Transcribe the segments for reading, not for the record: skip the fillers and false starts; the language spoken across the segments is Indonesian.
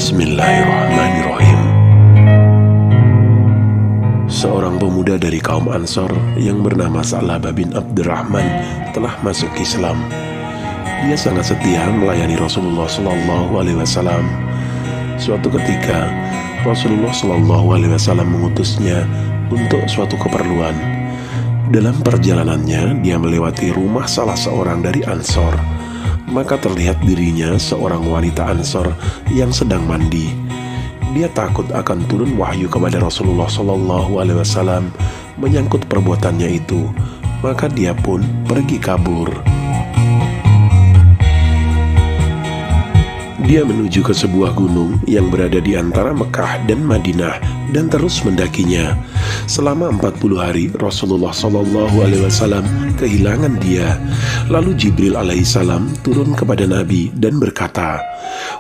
Bismillahirrahmanirrahim. Seorang pemuda dari kaum Ansor yang bernama Sa'labah bin Abdurrahman telah masuk Islam. Dia sangat setia melayani Rasulullah SAW. Suatu ketika, Rasulullah SAW mengutusnya untuk suatu keperluan. Dalam perjalanannya, dia melewati rumah salah seorang dari Ansor. Maka terlihat dirinya seorang wanita Ansor yang sedang mandi. Dia takut akan turun wahyu kepada Rasulullah SAW menyangkut perbuatannya itu. Maka dia pun pergi kabur. Dia menuju ke sebuah gunung yang berada di antara Mekah dan Madinah dan terus mendakinya. Selama 40 hari Rasulullah SAW kehilangan dia. Lalu Jibril alaihissalam turun kepada Nabi dan berkata,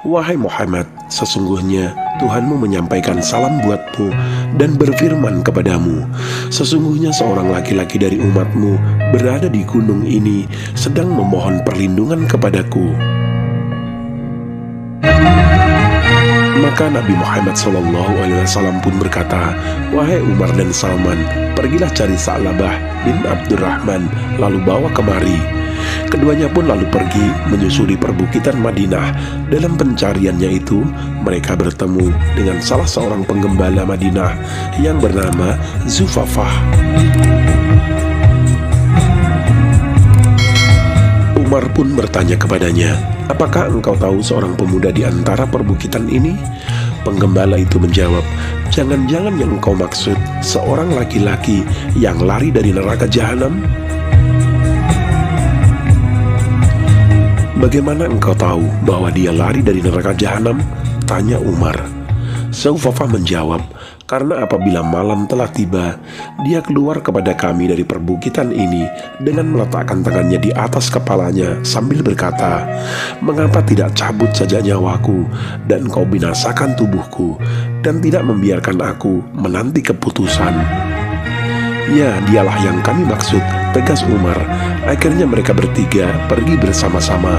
"Wahai Muhammad, sesungguhnya Tuhanmu menyampaikan salam buatmu dan berfirman kepadamu, sesungguhnya seorang laki-laki dari umatmu berada di gunung ini sedang memohon perlindungan kepadaku." Maka Nabi Muhammad SAW pun berkata, "Wahai Umar dan Salman, pergilah cari Sa'labah bin Abdurrahman, lalu bawa kemari." Keduanya pun lalu pergi menyusuri perbukitan Madinah. Dalam pencariannya itu, mereka bertemu dengan salah seorang penggembala Madinah yang bernama Zufafah. Umar pun bertanya kepadanya, "Apakah engkau tahu seorang pemuda di antara perbukitan ini?" Penggembala itu menjawab, "Jangan-jangan yang engkau maksud seorang laki-laki yang lari dari neraka jahanam?" "Bagaimana engkau tahu bahwa dia lari dari neraka jahanam?" tanya Umar. Zufafah menjawab, "Karena apabila malam telah tiba, dia keluar kepada kami dari perbukitan ini dengan meletakkan tangannya di atas kepalanya sambil berkata, 'Mengapa tidak cabut saja nyawaku dan kau binasakan tubuhku dan tidak membiarkan aku menanti keputusan?'" "Ya, dialah yang kami maksud," tegas Umar. Akhirnya mereka bertiga pergi bersama-sama.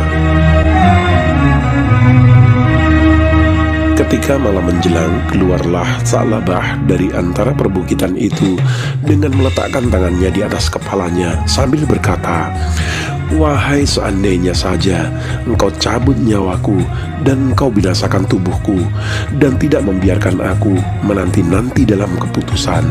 Ketika malam menjelang, keluarlah Sa'labah dari antara perbukitan itu dengan meletakkan tangannya di atas kepalanya sambil berkata, "Wahai, seandainya saja engkau cabut nyawaku dan engkau binasakan tubuhku dan tidak membiarkan aku menanti-nanti dalam keputusan."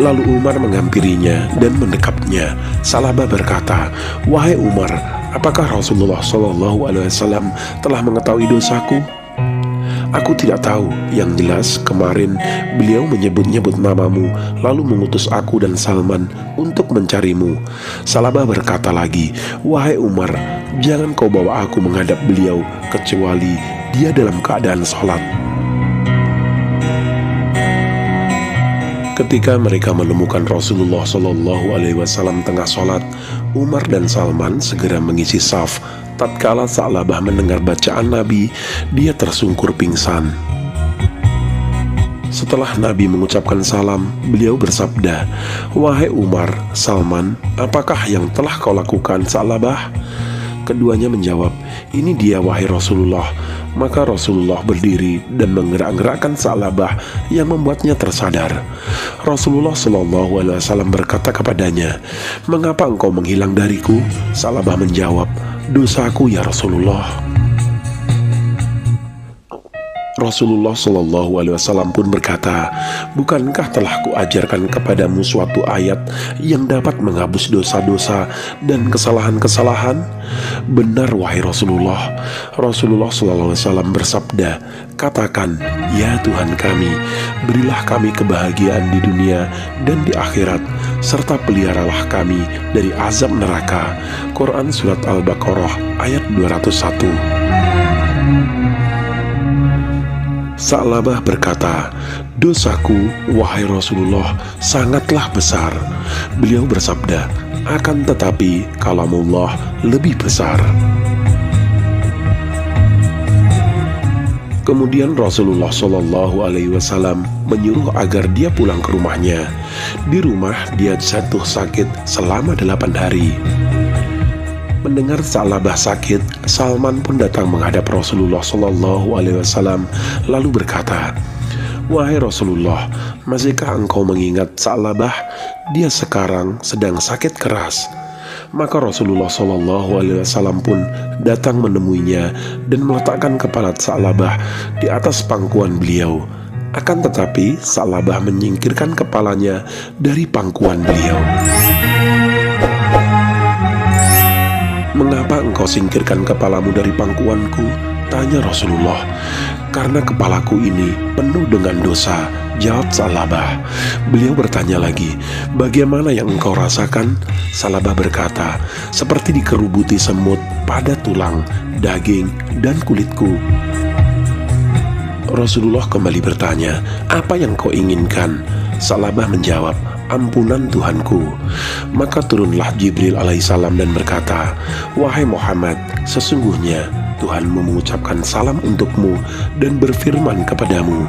Lalu Umar menghampirinya dan mendekapnya. Sa'labah berkata, "Wahai Umar, apakah Rasulullah SAW telah mengetahui dosaku?" "Aku tidak tahu, yang jelas kemarin beliau menyebut-nyebut namamu lalu mengutus aku dan Salman untuk mencarimu." Sa'labah berkata lagi, "Wahai Umar, jangan kau bawa aku menghadap beliau kecuali dia dalam keadaan sholat." Ketika mereka menemukan Rasulullah SAW tengah sholat, Umar dan Salman segera mengisi saf. Tatkala Sa'labah mendengar bacaan Nabi, dia tersungkur pingsan. Setelah Nabi mengucapkan salam, beliau bersabda, "Wahai Umar, Salman, apakah yang telah kau lakukan, Sa'labah?" Keduanya menjawab, "Ini dia, wahai Rasulullah." Maka Rasulullah berdiri dan menggerak-gerakkan Sa'labah yang membuatnya tersadar. Rasulullah SAW berkata kepadanya, "Mengapa engkau menghilang dariku?" Sa'labah menjawab, "Dosaku ya Rasulullah." Rasulullah SAW pun berkata, "Bukankah telah kuajarkan kepadamu suatu ayat yang dapat menghapus dosa-dosa dan kesalahan-kesalahan?" "Benar, wahai Rasulullah." Rasulullah SAW bersabda, "Katakan, ya Tuhan kami, berilah kami kebahagiaan di dunia dan di akhirat, serta peliharalah kami dari azab neraka." Quran Surat Al-Baqarah ayat 201. Sa'labah berkata, "Dosaku, wahai Rasulullah, sangatlah besar." Beliau bersabda, "Akan tetapi kalamullah lebih besar." Kemudian Rasulullah SAW menyuruh agar dia pulang ke rumahnya. Di rumah dia jatuh sakit selama 8 hari. Mendengar Sa'labah sakit, Salman pun datang menghadap Rasulullah SAW lalu berkata, "Wahai Rasulullah, masihkah engkau mengingat Sa'labah? Dia sekarang sedang sakit keras." Maka Rasulullah SAW pun datang menemuinya dan meletakkan kepala Sa'labah di atas pangkuan beliau. Akan tetapi Sa'labah menyingkirkan kepalanya dari pangkuan beliau. "Mengapa engkau singkirkan kepalamu dari pangkuanku?" tanya Rasulullah. "Karena kepalaku ini penuh dengan dosa," jawab Sa'labah. Beliau bertanya lagi, "Bagaimana yang engkau rasakan?" Sa'labah berkata, "Seperti dikerubuti semut pada tulang, daging, dan kulitku." Rasulullah kembali bertanya, "Apa yang kau inginkan?" Sa'labah menjawab, "Ampunan Tuhanku." Maka turunlah Jibril alaihissalam dan berkata, "Wahai Muhammad, sesungguhnya Tuhanmu mengucapkan salam untukmu dan berfirman kepadamu,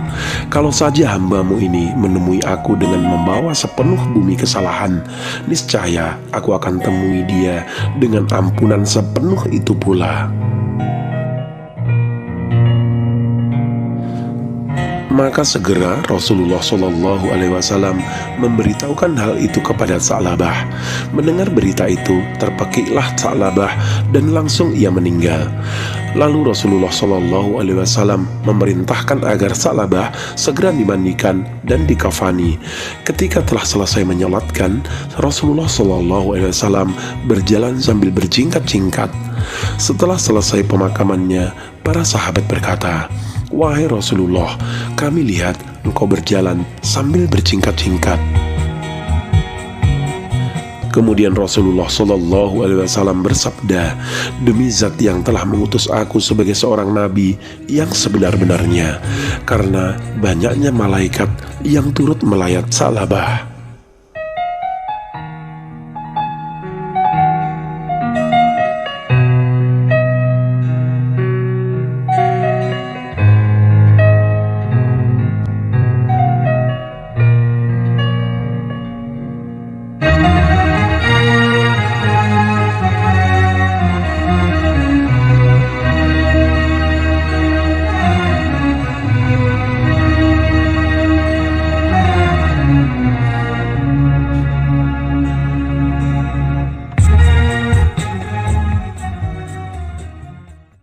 kalau saja hambamu ini menemui aku dengan membawa sepenuh bumi kesalahan, niscaya aku akan temui dia dengan ampunan sepenuh itu pula." Maka segera Rasulullah SAW memberitahukan hal itu kepada Sa'labah. Mendengar berita itu, terpekiklah Sa'labah dan langsung ia meninggal. Lalu Rasulullah SAW memerintahkan agar Sa'labah segera dimandikan dan dikafani. Ketika telah selesai menyolatkan, Rasulullah SAW berjalan sambil berjingkat-jingkat. Setelah selesai pemakamannya, para sahabat berkata, "Wahai Rasulullah, kami lihat engkau berjalan sambil berjingkat-jingkat." Kemudian Rasulullah SAW bersabda, "Demi zat yang telah mengutus aku sebagai seorang nabi yang sebenar-benarnya, karena banyaknya malaikat yang turut melayat Sa'labah."